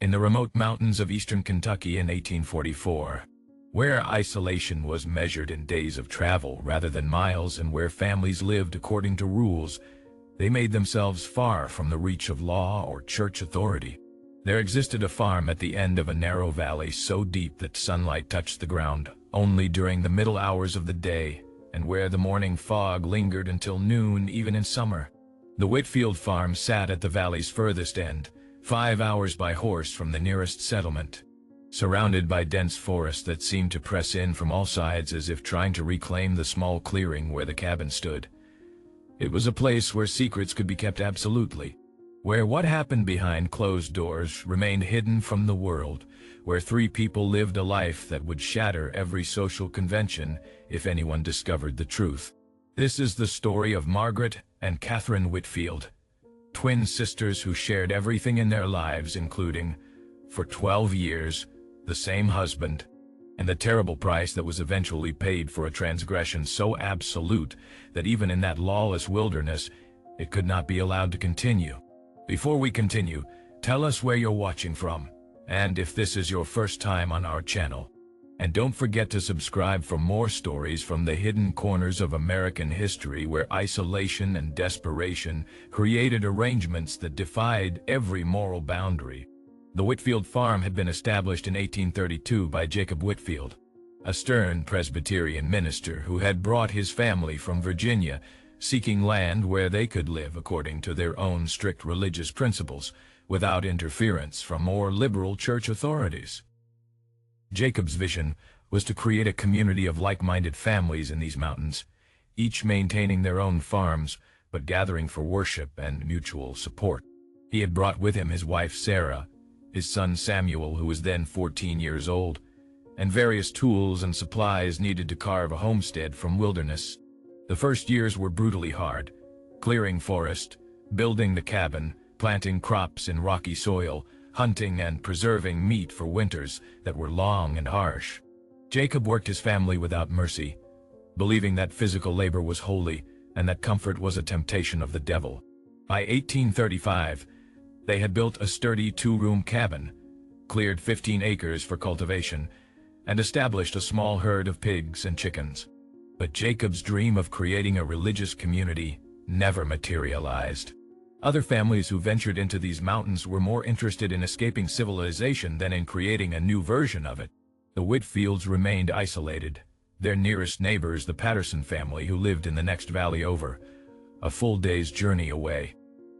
in the remote mountains of eastern Kentucky in 1844, where isolation was measured in days of travel rather than miles and where families lived according to rules, they made themselves far from the reach of law or church authority. There existed a farm at the end of a narrow valley so deep that sunlight touched the ground only during the middle hours of the day, and where the morning fog lingered until noon even in summer. The Whitfield farm sat at the valley's furthest end, 5 hours by horse from the nearest settlement. Surrounded by dense forest that seemed to press in from all sides as if trying to reclaim the small clearing where the cabin stood. It was a place where secrets could be kept absolutely, where what happened behind closed doors remained hidden from the world, where 3 people lived a life that would shatter every social convention if anyone discovered the truth. This is the story of Margaret and Catherine Whitfield, twin sisters who shared everything in their lives, including, for 12 years, the same husband, and the terrible price that was eventually paid for a transgression so absolute that even in that lawless wilderness, it could not be allowed to continue. Before we continue, tell us where you're watching from, and if this is your first time on our channel. And don't forget to subscribe for more stories from the hidden corners of American history where isolation and desperation created arrangements that defied every moral boundary. The Whitfield farm had been established in 1832 by Jacob Whitfield, a stern Presbyterian minister who had brought his family from Virginia, seeking land where they could live according to their own strict religious principles, without interference from more liberal church authorities. Jacob's vision was to create a community of like-minded families in these mountains, each maintaining their own farms, but gathering for worship and mutual support. He had brought with him his wife Sarah, his son Samuel, who was then 14 years old, and various tools and supplies needed to carve a homestead from wilderness. The first years were brutally hard, clearing forest, building the cabin, planting crops in rocky soil, hunting and preserving meat for winters that were long and harsh. Jacob worked his family without mercy, believing that physical labor was holy and that comfort was a temptation of the devil. By 1835, they had built a sturdy 2-room cabin, cleared 15 acres for cultivation, and established a small herd of pigs and chickens. But Jacob's dream of creating a religious community never materialized. Other families who ventured into these mountains were more interested in escaping civilization than in creating a new version of it. The Whitfields remained isolated, their nearest neighbors the Patterson family who lived in the next valley over, a full day's journey away.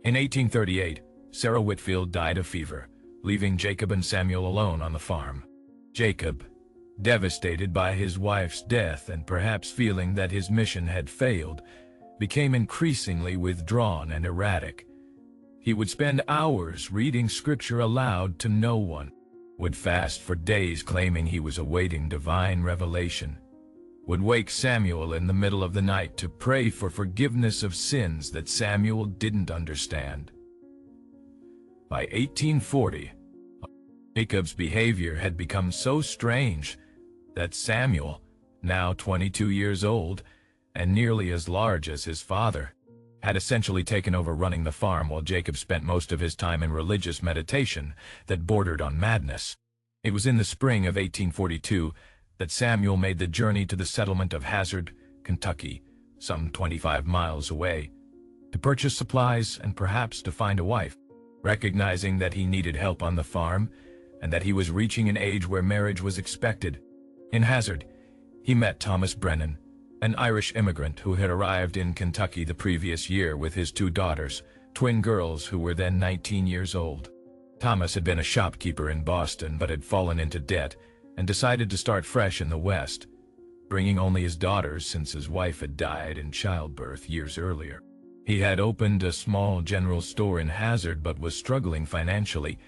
In 1838, Sarah Whitfield died of fever, leaving Jacob and Samuel alone on the farm. Jacob, devastated by his wife's death and perhaps feeling that his mission had failed, became increasingly withdrawn and erratic. He would spend hours reading scripture aloud to no one, would fast for days claiming he was awaiting divine revelation, would wake Samuel in the middle of the night to pray for forgiveness of sins that Samuel didn't understand. By 1840, Jacob's behavior had become so strange that Samuel, now 22 years old and nearly as large as his father, had essentially taken over running the farm while Jacob spent most of his time in religious meditation that bordered on madness. It was in the spring of 1842 that Samuel made the journey to the settlement of Hazard, Kentucky, some 25 miles away, to purchase supplies and perhaps to find a wife. Recognizing that he needed help on the farm and that he was reaching an age where marriage was expected, in Hazard, he met Thomas Brennan, an Irish immigrant who had arrived in Kentucky the previous year with his 2 daughters, twin girls who were then 19 years old. Thomas had been a shopkeeper in Boston but had fallen into debt and decided to start fresh in the West, bringing only his daughters since his wife had died in childbirth years earlier. He had opened a small general store in Hazard but was struggling financially,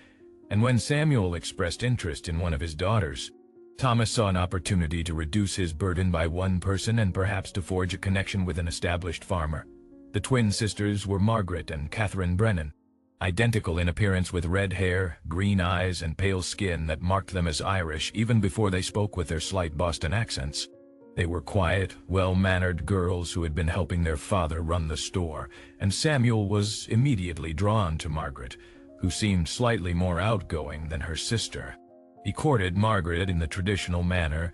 and when Samuel expressed interest in one of his daughters, Thomas saw an opportunity to reduce his burden by one person and perhaps to forge a connection with an established farmer. The twin sisters were Margaret and Catherine Brennan, identical in appearance with red hair, green eyes, and pale skin that marked them as Irish even before they spoke with their slight Boston accents. They were quiet, well-mannered girls who had been helping their father run the store, and Samuel was immediately drawn to Margaret, who seemed slightly more outgoing than her sister. He courted Margaret in the traditional manner,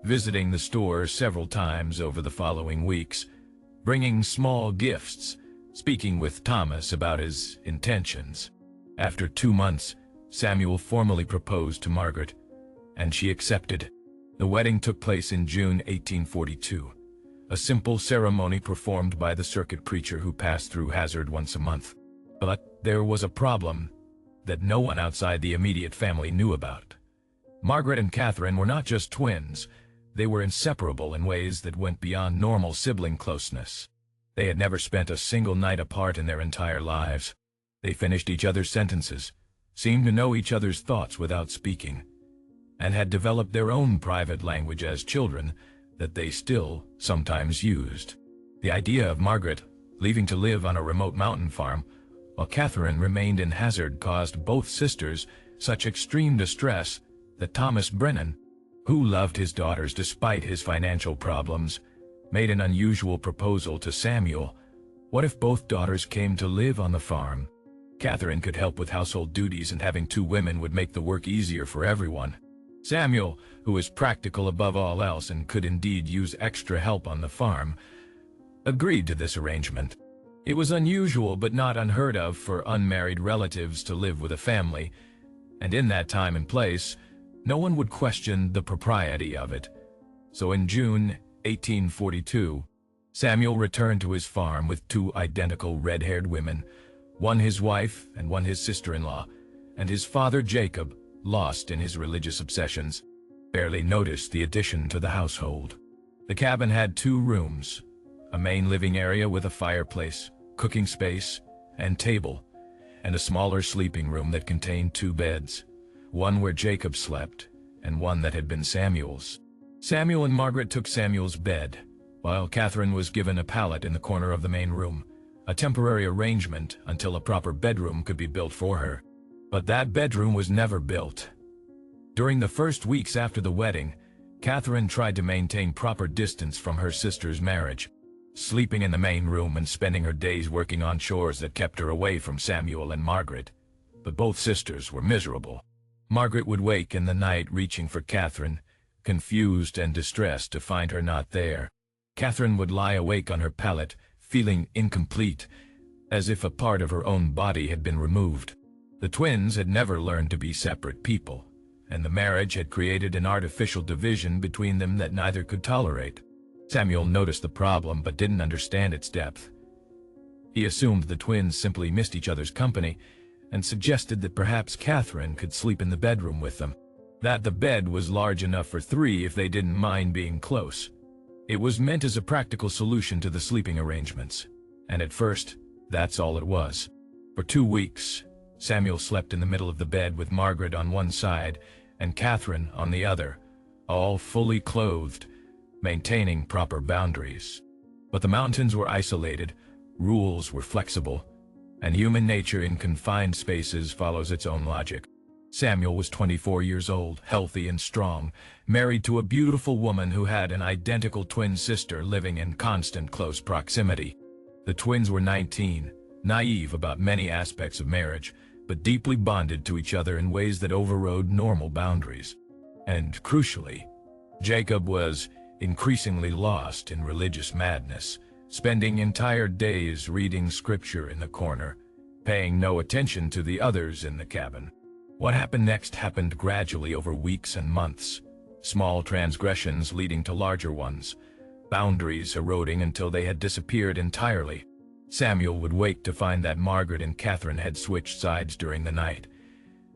visiting the store several times over the following weeks, bringing small gifts, speaking with Thomas about his intentions. After 2 months, Samuel formally proposed to Margaret, and she accepted. The wedding took place in June 1842, a simple ceremony performed by the circuit preacher who passed through Hazard once a month. But there was a problem that no one outside the immediate family knew about. Margaret and Catherine were not just twins, they were inseparable in ways that went beyond normal sibling closeness. They had never spent a single night apart in their entire lives. They finished each other's sentences, seemed to know each other's thoughts without speaking, and had developed their own private language as children that they still sometimes used. The idea of Margaret leaving to live on a remote mountain farm while Catherine remained in Hazard caused both sisters such extreme distress that Thomas Brennan, who loved his daughters despite his financial problems, made an unusual proposal to Samuel. What if both daughters came to live on the farm? Catherine could help with household duties, and having 2 women would make the work easier for everyone. Samuel, who was practical above all else and could indeed use extra help on the farm, agreed to this arrangement. It was unusual but not unheard of for unmarried relatives to live with a family, and in that time and place, no one would question the propriety of it. So in June 1842, Samuel returned to his farm with 2 identical red-haired women, one his wife and one his sister-in-law, and his father Jacob, lost in his religious obsessions, barely noticed the addition to the household. The cabin had 2 rooms, a main living area with a fireplace, cooking space, and table, and a smaller sleeping room that contained 2 beds, one where Jacob slept and one that had been Samuel's. Samuel and Margaret took Samuel's bed, while Catherine was given a pallet in the corner of the main room, a temporary arrangement until a proper bedroom could be built for her. But that bedroom was never built. During the first weeks after the wedding, Catherine tried to maintain proper distance from her sister's marriage, sleeping in the main room and spending her days working on chores that kept her away from Samuel and Margaret. But both sisters were miserable. Margaret would wake in the night reaching for Catherine, confused and distressed to find her not there. Catherine would lie awake on her pallet, feeling incomplete, as if a part of her own body had been removed. The twins had never learned to be separate people, and the marriage had created an artificial division between them that neither could tolerate. Samuel noticed the problem but didn't understand its depth. He assumed the twins simply missed each other's company and suggested that perhaps Catherine could sleep in the bedroom with them, that the bed was large enough for 3 if they didn't mind being close. It was meant as a practical solution to the sleeping arrangements, and at first, that's all it was. For 2 weeks, Samuel slept in the middle of the bed with Margaret on one side and Catherine on the other, all fully clothed, maintaining proper boundaries. But the mountains were isolated, rules were flexible, and human nature in confined spaces follows its own logic. Samuel was 24 years old, healthy and strong, married to a beautiful woman who had an identical twin sister living in constant close proximity. The twins were 19, naive about many aspects of marriage, but deeply bonded to each other in ways that overrode normal boundaries. And crucially, Jacob was increasingly lost in religious madness, spending entire days reading scripture in the corner, paying no attention to the others in the cabin. What happened next happened gradually over weeks and months, small transgressions leading to larger ones, boundaries eroding until they had disappeared entirely. Samuel would wake to find that Margaret and Catherine had switched sides during the night,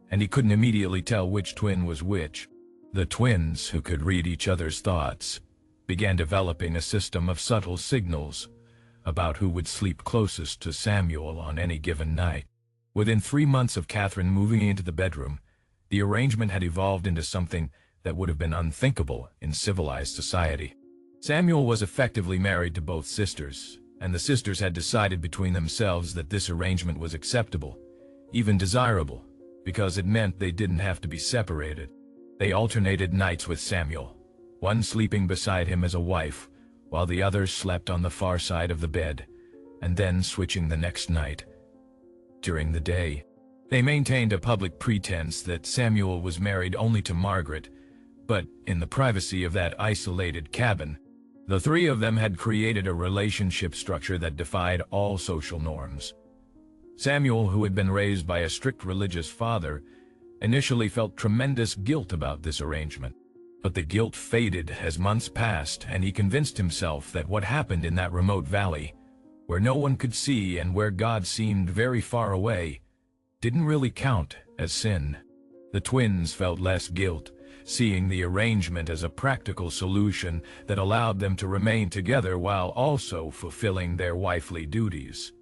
and he couldn't immediately tell which twin was which. The twins, who could read each other's thoughts, began developing a system of subtle signals about who would sleep closest to Samuel on any given night. Within 3 months of Catherine moving into the bedroom, the arrangement had evolved into something that would have been unthinkable in civilized society. Samuel was effectively married to both sisters, and the sisters had decided between themselves that this arrangement was acceptable, even desirable, because it meant they didn't have to be separated. They alternated nights with Samuel, one sleeping beside him as a wife, while the other slept on the far side of the bed, and then switching the next night. During the day, They maintained a public pretense that Samuel was married only to Margaret, but in the privacy of that isolated cabin, the three of them had created a relationship structure that defied all social norms. Samuel, who had been raised by a strict religious father, initially felt tremendous guilt about this arrangement. But the guilt faded as months passed, and he convinced himself that what happened in that remote valley, where no one could see and where God seemed very far away, didn't really count as sin. The twins felt less guilt, seeing the arrangement as a practical solution that allowed them to remain together while also fulfilling their wifely duties.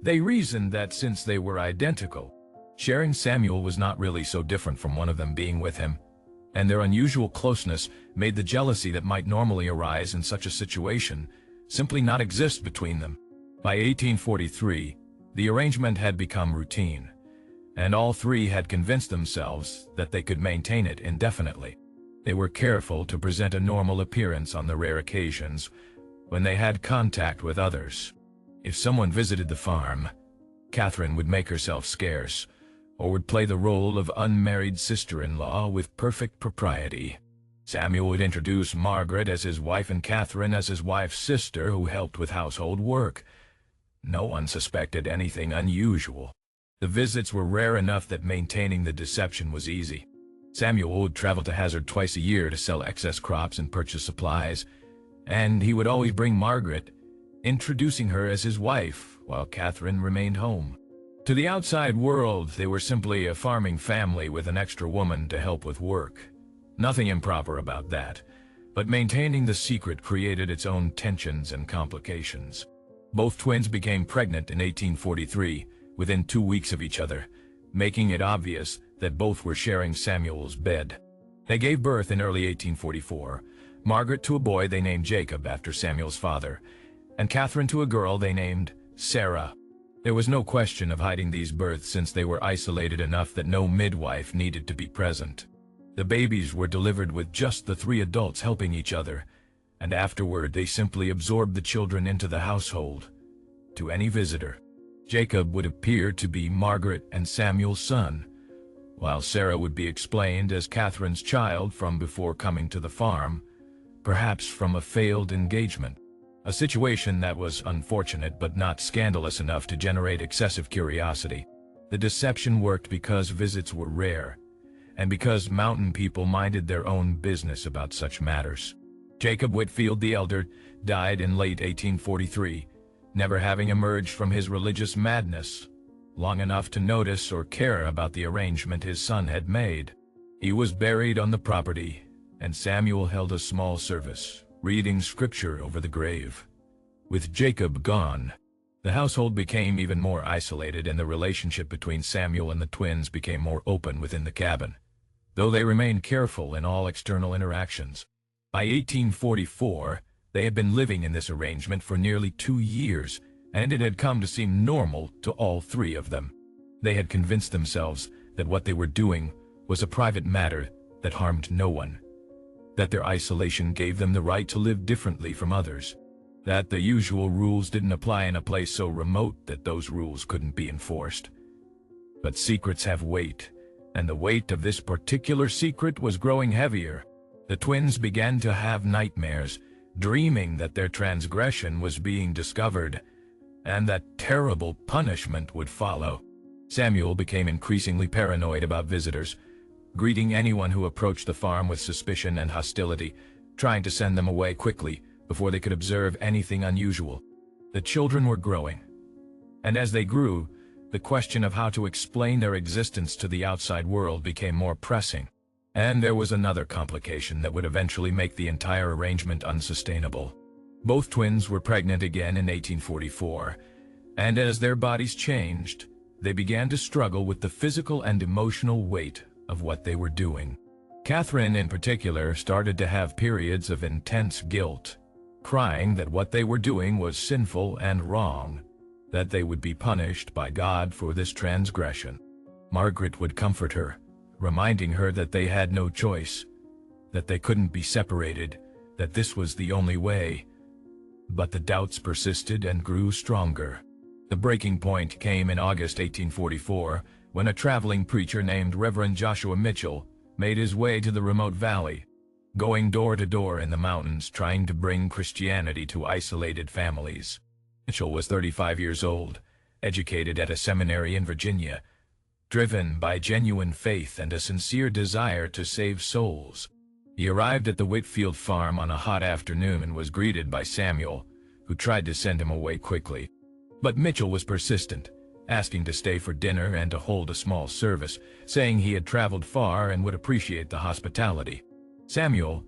They reasoned that since they were identical, sharing Samuel was not really so different from one of them being with him, and their unusual closeness made the jealousy that might normally arise in such a situation simply not exist between them. By 1843, the arrangement had become routine, and all three had convinced themselves that they could maintain it indefinitely. They were careful to present a normal appearance on the rare occasions when they had contact with others. If someone visited the farm, Catherine would make herself scarce, or would play the role of unmarried sister-in-law with perfect propriety. Samuel would introduce Margaret as his wife and Catherine as his wife's sister who helped with household work. No one suspected anything unusual. The visits were rare enough that maintaining the deception was easy. Samuel would travel to Hazard twice a year to sell excess crops and purchase supplies, and he would always bring Margaret, introducing her as his wife, while Catherine remained home. To the outside world, they were simply a farming family with an extra woman to help with work. Nothing improper about that, but maintaining the secret created its own tensions and complications. Both twins became pregnant in 1843, within 2 weeks of each other, making it obvious that both were sharing Samuel's bed. They gave birth in early 1844, Margaret to a boy they named Jacob after Samuel's father, and Catherine to a girl they named Sarah. There was no question of hiding these births since they were isolated enough that no midwife needed to be present. The babies were delivered with just the three adults helping each other, and afterward they simply absorbed the children into the household. To any visitor, Jacob would appear to be Margaret and Samuel's son, while Sarah would be explained as Catherine's child from before coming to the farm, perhaps from a failed engagement. A situation that was unfortunate but not scandalous enough to generate excessive curiosity. The deception worked because visits were rare, and because mountain people minded their own business about such matters. Jacob Whitfield the elder died in late 1843, never having emerged from his religious madness long enough to notice or care about the arrangement his son had made. He was buried on the property, and Samuel held a small service, reading scripture over the grave. With Jacob gone, the household became even more isolated, and the relationship between Samuel and the twins became more open within the cabin, though they remained careful in all external interactions. By 1844, they had been living in this arrangement for nearly 2 years, and it had come to seem normal to all three of them. They had convinced themselves that what they were doing was a private matter that harmed no one, that their isolation gave them the right to live differently from others, that the usual rules didn't apply in a place so remote that those rules couldn't be enforced. But secrets have weight, and the weight of this particular secret was growing heavier. The twins began to have nightmares, dreaming that their transgression was being discovered, and that terrible punishment would follow. Samuel became increasingly paranoid about visitors, greeting anyone who approached the farm with suspicion and hostility, trying to send them away quickly before they could observe anything unusual. The children were growing, and as they grew, the question of how to explain their existence to the outside world became more pressing. And there was another complication that would eventually make the entire arrangement unsustainable. Both twins were pregnant again in 1844, and as their bodies changed, they began to struggle with the physical and emotional weight of what they were doing. Catherine, in particular, started to have periods of intense guilt, crying that what they were doing was sinful and wrong, that they would be punished by God for this transgression. Margaret would comfort her, reminding her that they had no choice, that they couldn't be separated, that this was the only way. But the doubts persisted and grew stronger. The breaking point came in August 1844, when a traveling preacher named Reverend Joshua Mitchell made his way to the remote valley, going door to door in the mountains trying to bring Christianity to isolated families. Mitchell was 35 years old, educated at a seminary in Virginia, driven by genuine faith and a sincere desire to save souls. He arrived at the Whitfield farm on a hot afternoon and was greeted by Samuel, who tried to send him away quickly. But Mitchell was persistent, asking to stay for dinner and to hold a small service, saying he had traveled far and would appreciate the hospitality. Samuel,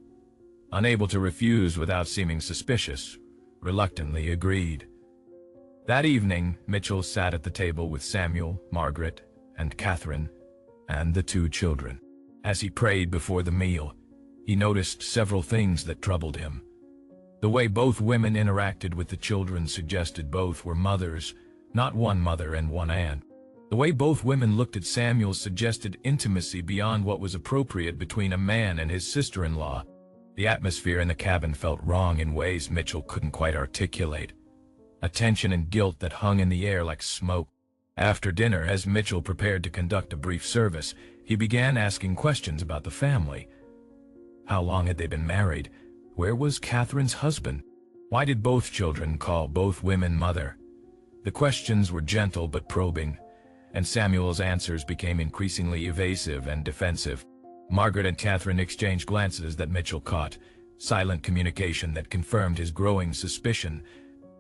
unable to refuse without seeming suspicious, reluctantly agreed. That evening, Mitchell sat at the table with Samuel, Margaret, and Catherine, and the two children. As he prayed before the meal, he noticed several things that troubled him. The way both women interacted with the children suggested both were mothers, not one mother and one aunt. The way both women looked at Samuel suggested intimacy beyond what was appropriate between a man and his sister-in-law. The atmosphere in the cabin felt wrong in ways Mitchell couldn't quite articulate, a tension and guilt that hung in the air like smoke. After dinner, as Mitchell prepared to conduct a brief service, he began asking questions about the family. How long had they been married? Where was Catherine's husband? Why did both children call both women mother? The questions were gentle but probing, and Samuel's answers became increasingly evasive and defensive. Margaret and Catherine exchanged glances that Mitchell caught, silent communication that confirmed his growing suspicion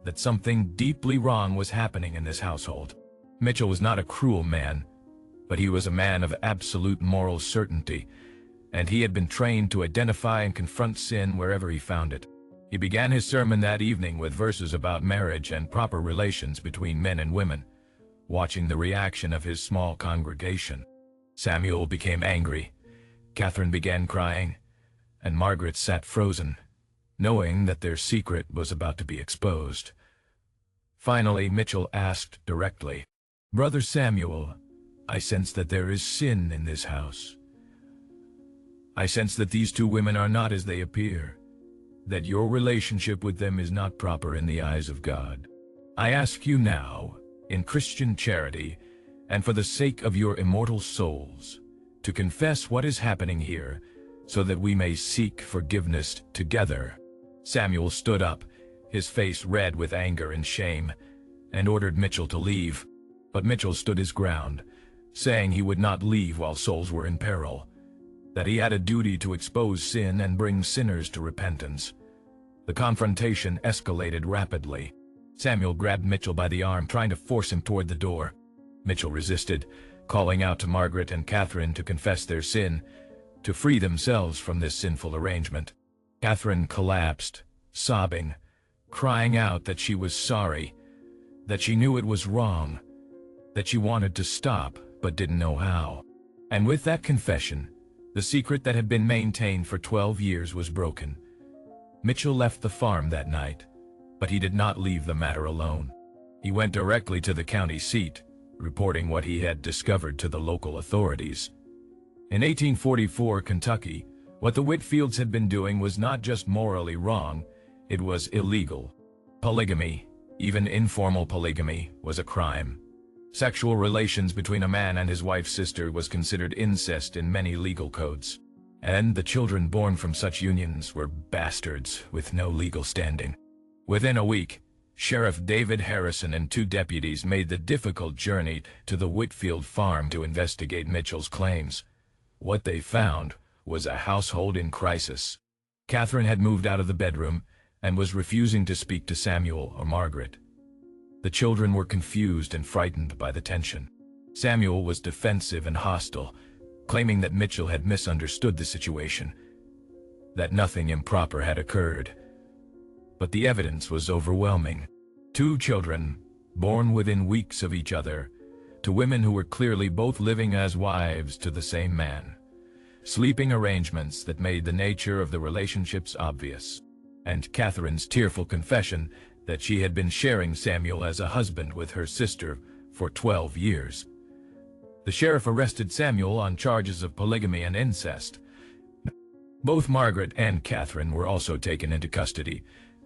that something deeply wrong was happening in this household. Mitchell was not a cruel man, but he was a man of absolute moral certainty, and he had been trained to identify and confront sin wherever he found it. He began his sermon that evening with verses about marriage and proper relations between men and women, watching the reaction of his small congregation. Samuel became angry, Catherine began crying, and Margaret sat frozen, knowing that their secret was about to be exposed. Finally, Mitchell asked directly, "Brother Samuel, I sense that there is sin in this house. I sense that these two women are not as they appear, that your relationship with them is not proper in the eyes of God. I ask you now, in Christian charity, and for the sake of your immortal souls, to confess what is happening here, so that we may seek forgiveness together." Samuel stood up, his face red with anger and shame, and ordered Mitchell to leave. But Mitchell stood his ground, saying he would not leave while souls were in peril, that he had a duty to expose sin and bring sinners to repentance. The confrontation escalated rapidly. Samuel grabbed Mitchell by the arm, trying to force him toward the door. Mitchell resisted, calling out to Margaret and Catherine to confess their sin, to free themselves from this sinful arrangement. Catherine collapsed, sobbing, crying out that she was sorry, that she knew it was wrong, that she wanted to stop but didn't know how. And with that confession, the secret that had been maintained for 12 years was broken. Mitchell left the farm that night, but he did not leave the matter alone. He went directly to the county seat, reporting what he had discovered to the local authorities. In 1844 Kentucky, what the Whitfields had been doing was not just morally wrong, it was illegal. Polygamy, even informal polygamy, was a crime. Sexual relations between a man and his wife's sister was considered incest in many legal codes, and the children born from such unions were bastards with no legal standing. Within a week, Sheriff David Harrison and 2 deputies made the difficult journey to the Whitfield farm to investigate Mitchell's claims. What they found was a household in crisis. Catherine had moved out of the bedroom and was refusing to speak to Samuel or Margaret. The children were confused and frightened by the tension. Samuel was defensive and hostile, claiming that Mitchell had misunderstood the situation, that nothing improper had occurred. But the evidence was overwhelming. 2 children, born within weeks of each other, to women who were clearly both living as wives to the same man. Sleeping arrangements that made the nature of the relationships obvious, and Catherine's tearful confession that she had been sharing Samuel as a husband with her sister for 12 years. The sheriff arrested Samuel on charges of polygamy and incest. Both Margaret and Catherine were also taken into custody,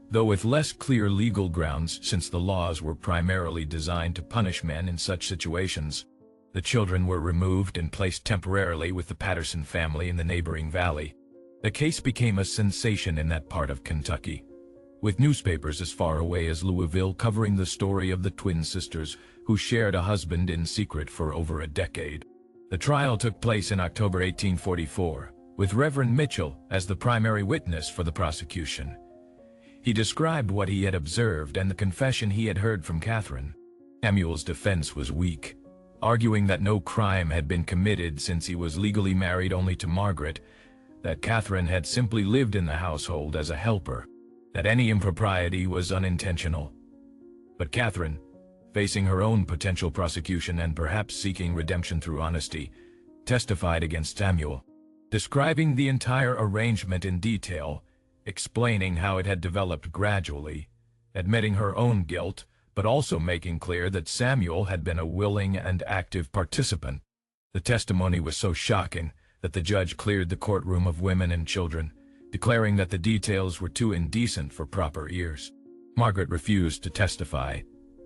though with less clear legal grounds since the laws were primarily designed to punish men in such situations. The children were removed and placed temporarily with the Patterson family in the neighboring valley. The case became a sensation in that part of Kentucky, with newspapers as far away as Louisville covering the story of the twin sisters who shared a husband in secret for over a decade. The trial took place in October 1844, with Reverend Mitchell as the primary witness for the prosecution. He described what he had observed and the confession he had heard from Catherine. Samuel's defense was weak, arguing that no crime had been committed since he was legally married only to Margaret, that Catherine had simply lived in the household as a helper, that any impropriety was unintentional. But Catherine, facing her own potential prosecution and perhaps seeking redemption through honesty, testified against Samuel, describing the entire arrangement in detail, explaining how it had developed gradually, admitting her own guilt, but also making clear that Samuel had been a willing and active participant. The testimony was so shocking that the judge cleared the courtroom of women and children, declaring that the details were too indecent for proper ears. Margaret refused to testify,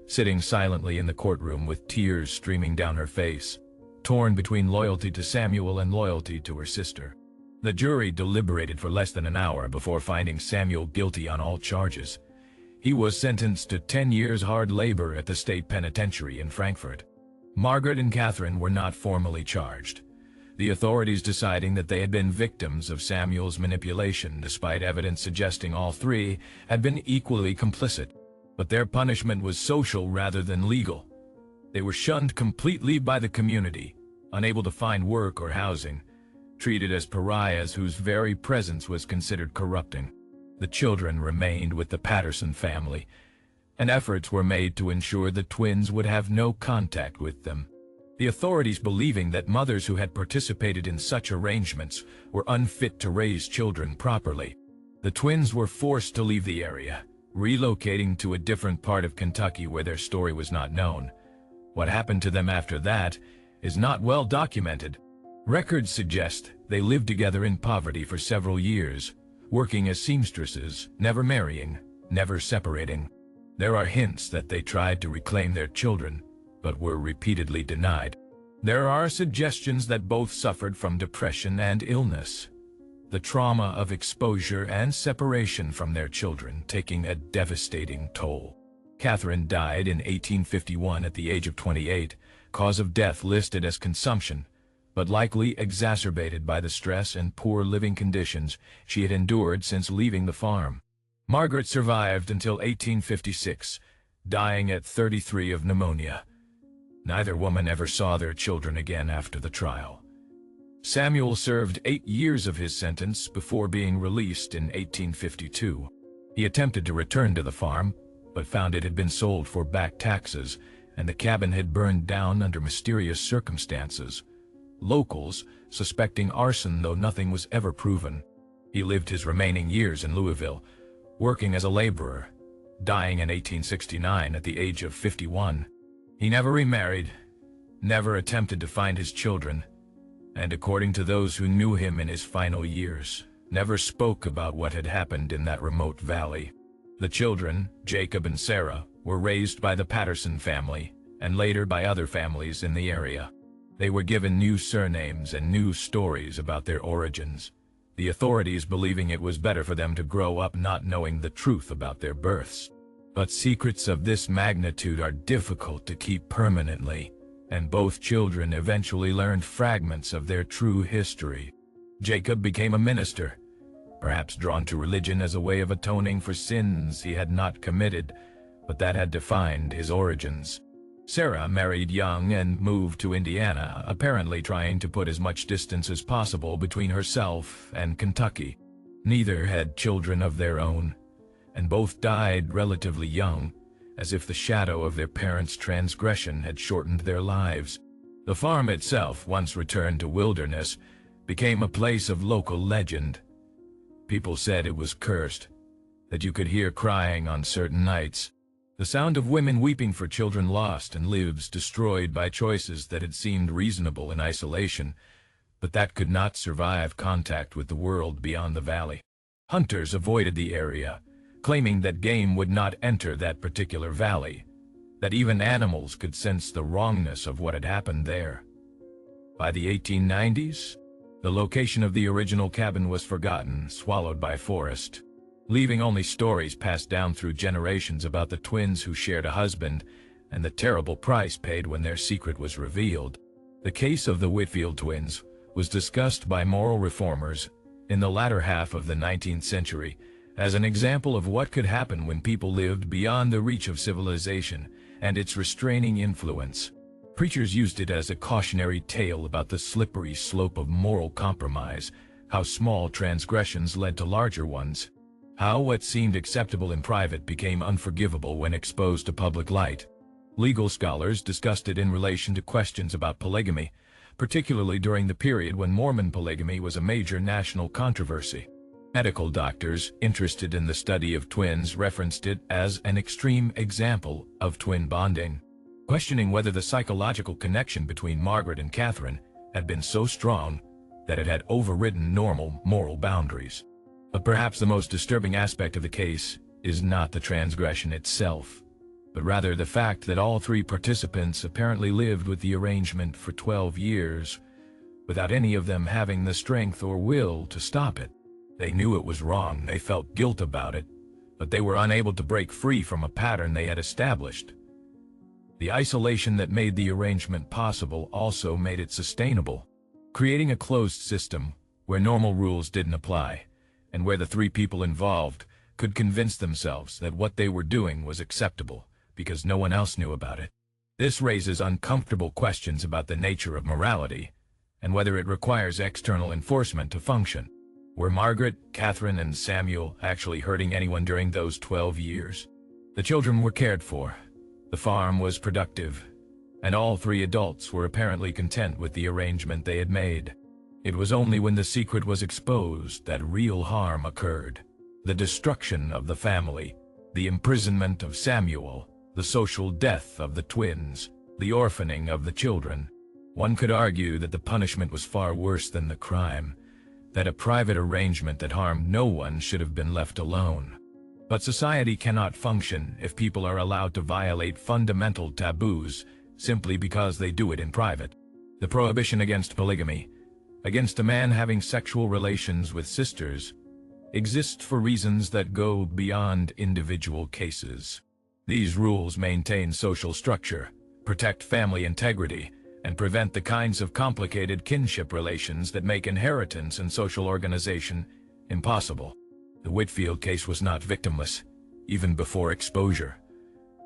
sitting silently in the courtroom with tears streaming down her face, torn between loyalty to Samuel and loyalty to her sister. The jury deliberated for less than an hour before finding Samuel guilty on all charges. He was sentenced to 10 years hard labor at the state penitentiary in Frankfort. Margaret and Catherine were not formally charged, the authorities deciding that they had been victims of Samuel's manipulation despite evidence suggesting all three had been equally complicit. But their punishment was social rather than legal. They were shunned completely by the community, unable to find work or housing, treated as pariahs whose very presence was considered corrupting. The children remained with the Patterson family, and efforts were made to ensure the twins would have no contact with them. The authorities believing that mothers who had participated in such arrangements were unfit to raise children properly. The twins were forced to leave the area, relocating to a different part of Kentucky where their story was not known. What happened to them after that is not well documented. Records suggest they lived together in poverty for several years, working as seamstresses, never marrying, never separating. There are hints that they tried to reclaim their children, but were repeatedly denied. There are suggestions that both suffered from depression and illness, the trauma of exposure and separation from their children taking a devastating toll. Catherine died in 1851 at the age of 28, cause of death listed as consumption, but likely exacerbated by the stress and poor living conditions she had endured since leaving the farm. Margaret survived until 1856, dying at 33 of pneumonia. Neither woman ever saw their children again after the trial. Samuel served 8 years of his sentence before being released in 1852. He attempted to return to the farm, but found it had been sold for back taxes, and the cabin had burned down under mysterious circumstances. Locals suspecting arson, though nothing was ever proven. He lived his remaining years in Louisville, working as a laborer, dying in 1869 at the age of 51. He never remarried, never attempted to find his children, and according to those who knew him in his final years, never spoke about what had happened in that remote valley. The children, Jacob and Sarah, were raised by the Patterson family and later by other families in the area. They were given new surnames and new stories about their origins, the authorities believing it was better for them to grow up not knowing the truth about their births. But secrets of this magnitude are difficult to keep permanently, and both children eventually learned fragments of their true history. Jacob became a minister, perhaps drawn to religion as a way of atoning for sins he had not committed, but that had defined his origins. Sarah married young and moved to Indiana, apparently trying to put as much distance as possible between herself and Kentucky. Neither had children of their own, and both died relatively young, as if the shadow of their parents' transgression had shortened their lives. The farm itself, once returned to wilderness, became a place of local legend. People said it was cursed, that you could hear crying on certain nights, the sound of women weeping for children lost and lives destroyed by choices that had seemed reasonable in isolation, but that could not survive contact with the world beyond the valley. Hunters avoided the area, claiming that game would not enter that particular valley. that even animals could sense the wrongness of what had happened there. By the 1890s, the location of the original cabin was forgotten, swallowed by forest, leaving only stories passed down through generations about the twins who shared a husband and the terrible price paid when their secret was revealed. The case of the Whitfield twins was discussed by moral reformers in the latter half of the 19th century as an example of what could happen when people lived beyond the reach of civilization and its restraining influence. Preachers used it as a cautionary tale about the slippery slope of moral compromise, how small transgressions led to larger ones, how what seemed acceptable in private became unforgivable when exposed to public light. Legal scholars discussed it in relation to questions about polygamy, particularly during the period when Mormon polygamy was a major national controversy. Medical doctors interested in the study of twins referenced it as an extreme example of twin bonding, questioning whether the psychological connection between Margaret and Catherine had been so strong that it had overridden normal moral boundaries. But perhaps the most disturbing aspect of the case is not the transgression itself, but rather the fact that all three participants apparently lived with the arrangement for 12 years, without any of them having the strength or will to stop it. They knew it was wrong, they felt guilt about it, but they were unable to break free from a pattern they had established. The isolation that made the arrangement possible also made it sustainable, creating a closed system where normal rules didn't apply, and where the three people involved could convince themselves that what they were doing was acceptable because no one else knew about it. This raises uncomfortable questions about the nature of morality and whether it requires external enforcement to function. Were Margaret, Catherine, and Samuel actually hurting anyone during those 12 years? The children were cared for, the farm was productive, and all three adults were apparently content with the arrangement they had made. It was only when the secret was exposed that real harm occurred. The destruction of the family, the imprisonment of Samuel, the social death of the twins, the orphaning of the children. One could argue that the punishment was far worse than the crime, that a private arrangement that harmed no one should have been left alone. But society cannot function if people are allowed to violate fundamental taboos simply because they do it in private. The prohibition against polygamy, against a man having sexual relations with sisters, exists for reasons that go beyond individual cases. These rules maintain social structure, protect family integrity, and prevent the kinds of complicated kinship relations that make inheritance and social organization impossible. The Whitfield case was not victimless, even before exposure.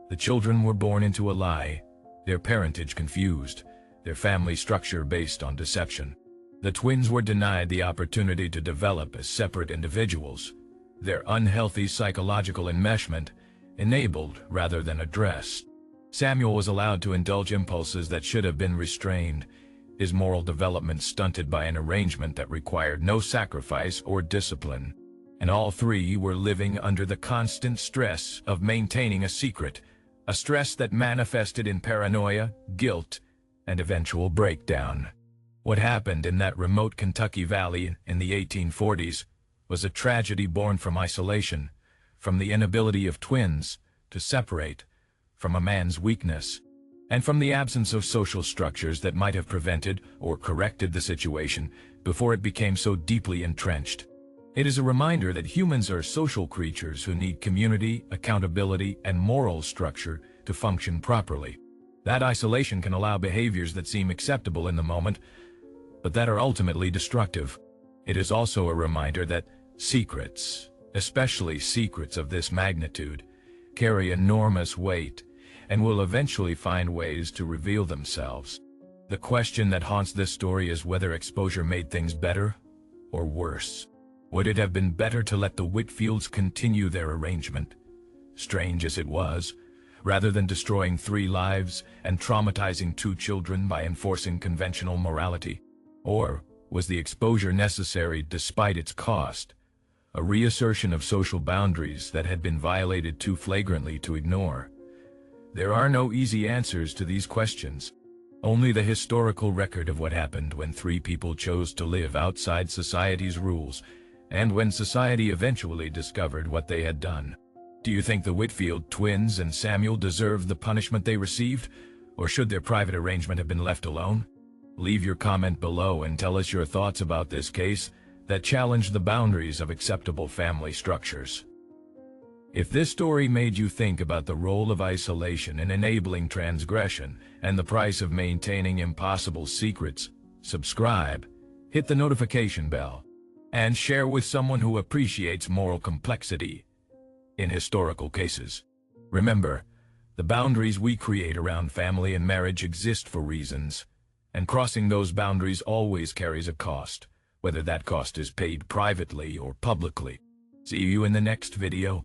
The children were born into a lie, their parentage confused, their family structure based on deception. The twins were denied the opportunity to develop as separate individuals, their unhealthy psychological enmeshment enabled rather than addressed. Samuel was allowed to indulge impulses that should have been restrained, his moral development stunted by an arrangement that required no sacrifice or discipline. And all three were living under the constant stress of maintaining a secret, a stress that manifested in paranoia, guilt, and eventual breakdown. What happened in that remote Kentucky valley in the 1840s was a tragedy born from isolation, from the inability of twins to separate, from a man's weakness, and from the absence of social structures that might have prevented or corrected the situation before it became so deeply entrenched. It is a reminder that humans are social creatures who need community, accountability, and moral structure to function properly. That isolation can allow behaviors that seem acceptable in the moment, but that are ultimately destructive. It is also a reminder that secrets, especially secrets of this magnitude, carry enormous weight and will eventually find ways to reveal themselves. The question that haunts this story is whether exposure made things better or worse. Would it have been better to let the Whitfields continue their arrangement, strange as it was, rather than destroying 3 lives and traumatizing 2 children by enforcing conventional morality? Or was the exposure necessary despite its cost, a reassertion of social boundaries that had been violated too flagrantly to ignore? There are no easy answers to these questions. Only the historical record of what happened when 3 people chose to live outside society's rules, and when society eventually discovered what they had done. Do you think the Whitfield twins and Samuel deserved the punishment they received, or should their private arrangement have been left alone? Leave your comment below and tell us your thoughts about this case that challenged the boundaries of acceptable family structures. If this story made you think about the role of isolation in enabling transgression and the price of maintaining impossible secrets, subscribe, hit the notification bell, and share with someone who appreciates moral complexity in historical cases. Remember, the boundaries we create around family and marriage exist for reasons, and crossing those boundaries always carries a cost, whether that cost is paid privately or publicly. See you in the next video.